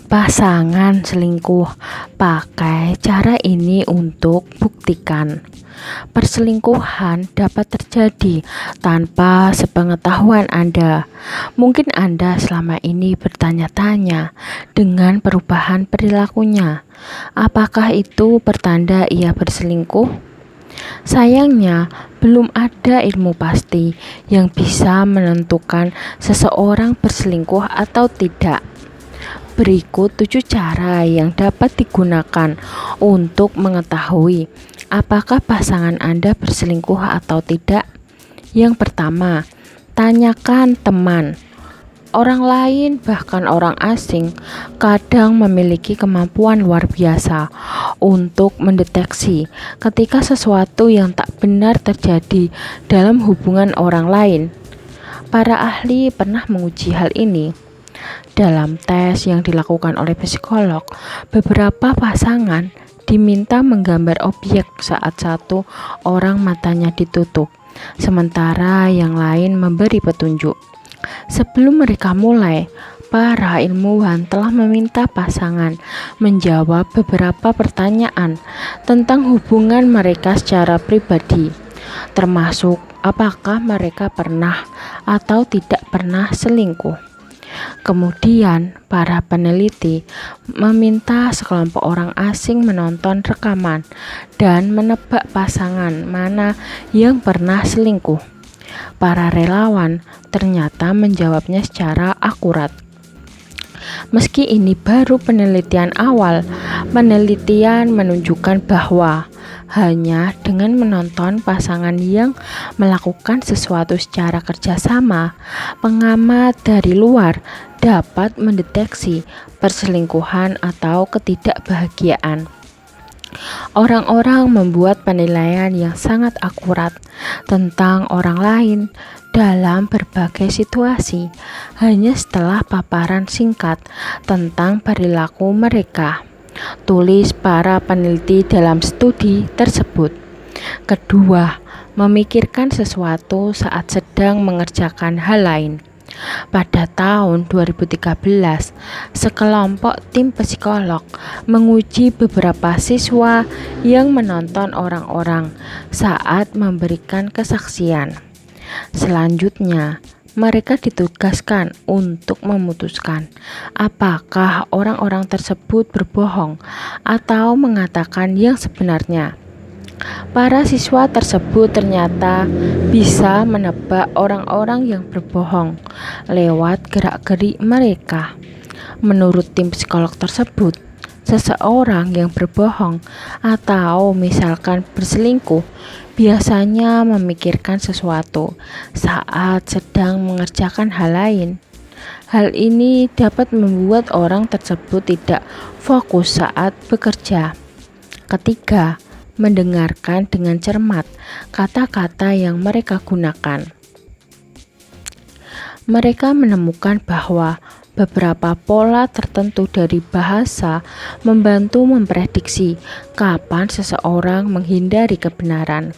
Pasangan selingkuh. Pakai cara ini untuk buktikan perselingkuhan dapat terjadi tanpa sepengetahuan Anda. Mungkin Anda selama ini bertanya-tanya dengan perubahan perilakunya. Apakah itu pertanda ia berselingkuh? Sayangnya, belum ada ilmu pasti yang bisa menentukan seseorang berselingkuh atau tidak. Berikut 7 cara yang dapat digunakan untuk mengetahui apakah pasangan Anda berselingkuh atau tidak. Yang pertama, tanyakan teman. Orang lain, bahkan orang asing, kadang memiliki kemampuan luar biasa untuk mendeteksi ketika sesuatu yang tak benar terjadi dalam hubungan orang lain. Para ahli pernah menguji hal ini. Dalam tes yang dilakukan oleh psikolog, beberapa pasangan diminta menggambar objek saat satu orang matanya ditutup, sementara yang lain memberi petunjuk. Sebelum mereka mulai, para ilmuwan telah meminta pasangan menjawab beberapa pertanyaan tentang hubungan mereka secara pribadi, termasuk apakah mereka pernah atau tidak pernah selingkuh. Kemudian, para peneliti meminta sekelompok orang asing menonton rekaman dan menebak pasangan mana yang pernah selingkuh. Para relawan ternyata menjawabnya secara akurat. Meski ini baru penelitian awal, penelitian menunjukkan bahwa hanya dengan menonton pasangan yang melakukan sesuatu secara kerjasama, pengamat dari luar dapat mendeteksi perselingkuhan atau ketidakbahagiaan. Orang-orang membuat penilaian yang sangat akurat tentang orang lain dalam berbagai situasi hanya setelah paparan singkat tentang perilaku mereka, tulis para peneliti dalam studi tersebut. Kedua, memikirkan sesuatu saat sedang mengerjakan hal lain. Pada tahun 2013, sekelompok tim psikolog menguji beberapa siswa yang menonton orang-orang saat memberikan kesaksian. Selanjutnya, mereka ditugaskan untuk memutuskan apakah orang-orang tersebut berbohong atau mengatakan yang sebenarnya. Para siswa tersebut ternyata bisa menebak orang-orang yang berbohong lewat gerak-gerik mereka. Menurut tim psikolog tersebut, seseorang yang berbohong atau misalkan berselingkuh biasanya memikirkan sesuatu saat sedang mengerjakan hal lain. Hal ini dapat membuat orang tersebut tidak fokus saat bekerja. Ketiga, mendengarkan dengan cermat kata-kata yang mereka gunakan. Mereka menemukan bahwa beberapa pola tertentu dari bahasa membantu memprediksi kapan seseorang menghindari kebenaran.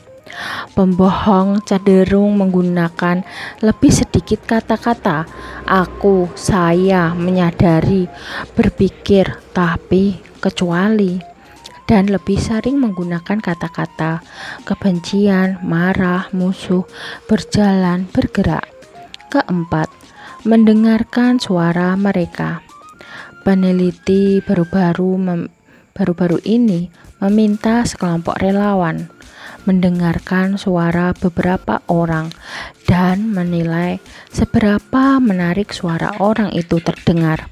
Pembohong cenderung menggunakan lebih sedikit kata-kata "aku", "saya", "menyadari", "berpikir", "tapi", "kecuali", dan lebih sering menggunakan kata-kata kebencian, marah, musuh, berjalan, bergerak. Keempat, mendengarkan suara mereka. Peneliti baru-baru ini meminta sekelompok relawan mendengarkan suara beberapa orang dan menilai seberapa menarik suara orang itu terdengar.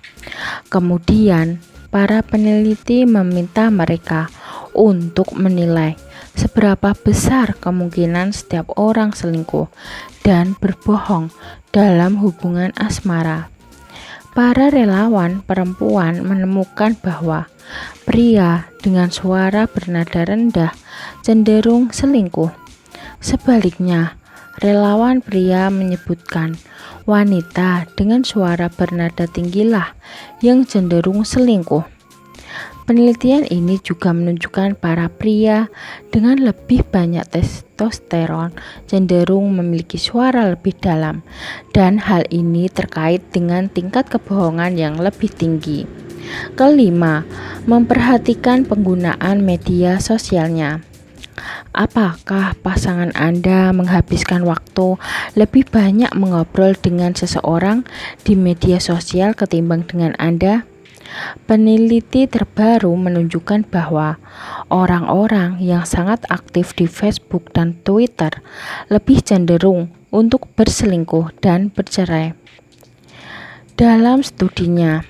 Kemudian, para peneliti meminta mereka untuk menilai seberapa besar kemungkinan setiap orang selingkuh dan berbohong dalam hubungan asmara. Para relawan perempuan menemukan bahwa pria dengan suara bernada rendah cenderung selingkuh. Sebaliknya, relawan pria menyebutkan wanita dengan suara bernada tinggilah yang cenderung selingkuh. Penelitian ini juga menunjukkan para pria dengan lebih banyak testosteron cenderung memiliki suara lebih dalam, dan hal ini terkait dengan tingkat kebohongan yang lebih tinggi. Kelima, memperhatikan penggunaan media sosialnya. Apakah pasangan Anda menghabiskan waktu lebih banyak mengobrol dengan seseorang di media sosial ketimbang dengan Anda? Peneliti terbaru menunjukkan bahwa orang-orang yang sangat aktif di Facebook dan Twitter lebih cenderung untuk berselingkuh dan bercerai. Dalam studinya,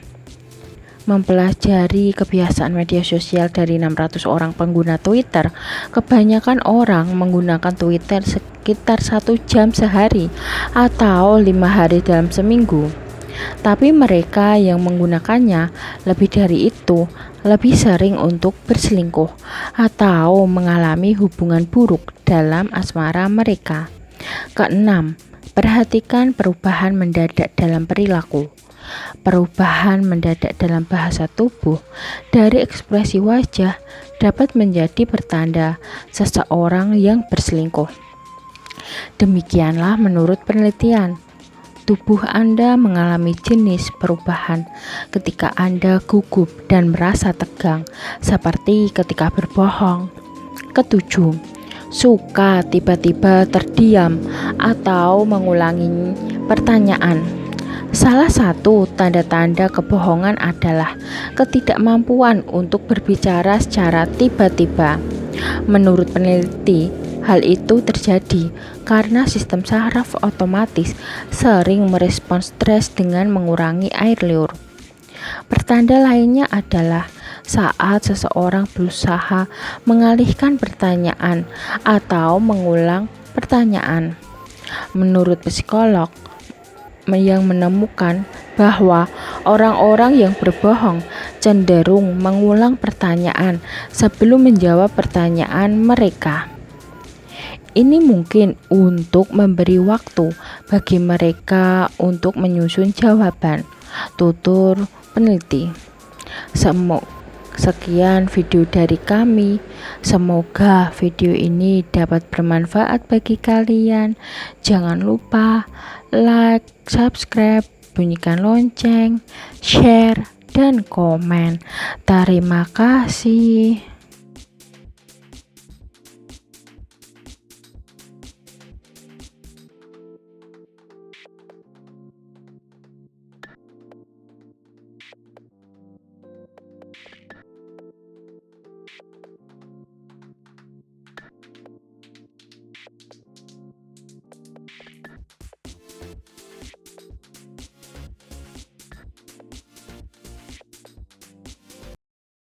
mempelajari kebiasaan media sosial dari 600 orang pengguna Twitter, kebanyakan orang menggunakan Twitter sekitar 1 jam sehari atau 5 hari dalam seminggu. Tapi mereka yang menggunakannya lebih dari itu lebih sering untuk berselingkuh atau mengalami hubungan buruk dalam asmara mereka. Keenam, perhatikan perubahan mendadak dalam perilaku. Perubahan mendadak dalam bahasa tubuh dari ekspresi wajah dapat menjadi pertanda seseorang yang berselingkuh. Demikianlah menurut penelitian. Tubuh Anda mengalami jenis perubahan ketika Anda gugup dan merasa tegang, seperti ketika berbohong. Ketujuh, suka tiba-tiba terdiam atau mengulangi pertanyaan. Salah satu tanda-tanda kebohongan adalah ketidakmampuan untuk berbicara secara tiba-tiba. Menurut peneliti, hal itu terjadi karena sistem saraf otomatis sering merespons stres dengan mengurangi air liur. Pertanda lainnya adalah saat seseorang berusaha mengalihkan pertanyaan atau mengulang pertanyaan. Menurut psikolog yang menemukan bahwa orang-orang yang berbohong cenderung mengulang pertanyaan sebelum menjawab pertanyaan mereka. Ini mungkin untuk memberi waktu bagi mereka untuk menyusun jawaban, tutur peneliti. Sekian video dari kami. Semoga video ini dapat bermanfaat bagi kalian. Jangan lupa like, subscribe, bunyikan lonceng, share, dan komen. Terima kasih.